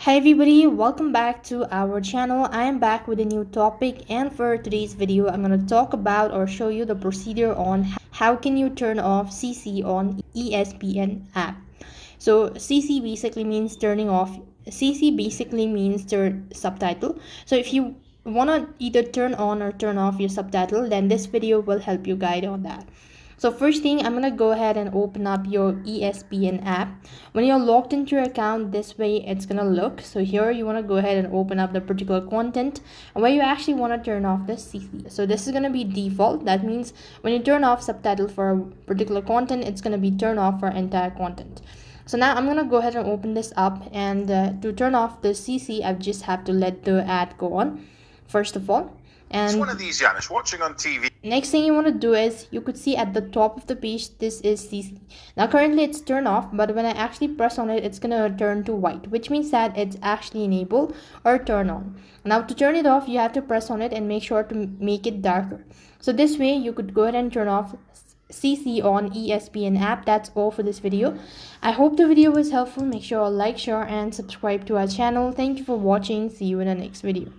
Hi everybody, welcome back to our channel. I am back with a new topic, and for today's video I'm going to talk about or show you the procedure on how can you turn off CC on ESPN app. So CC basically means turning off. CC basically means subtitle. So if you want to either turn on or turn off your subtitle, then this video will help you guide on that. So first thing, I'm gonna go ahead and open up your ESPN app. When you're logged into your account, this way it's gonna look. So here you want to go ahead and open up the particular content and where you actually want to turn off the CC. So this is gonna be default. That means when you turn off subtitle for a particular content, it's gonna be turned off for entire content. So now I'm gonna go ahead and open this up, and to turn off the CC, I just have to let the ad go on first of all. And it's one of these Janish watching on TV. Next thing you want to do is, you could see at the top of the page, this is CC. Now currently it's turned off, but when I actually press on it, it's gonna turn to white, which means that it's actually enabled or turn on. Now to turn it off, you have to press on it and make sure to make it darker. So this way you could go ahead and turn off CC on ESPN app. That's all for this video. I hope the video was helpful. Make sure to like, share and subscribe to our channel. Thank you for watching. See you in the next video.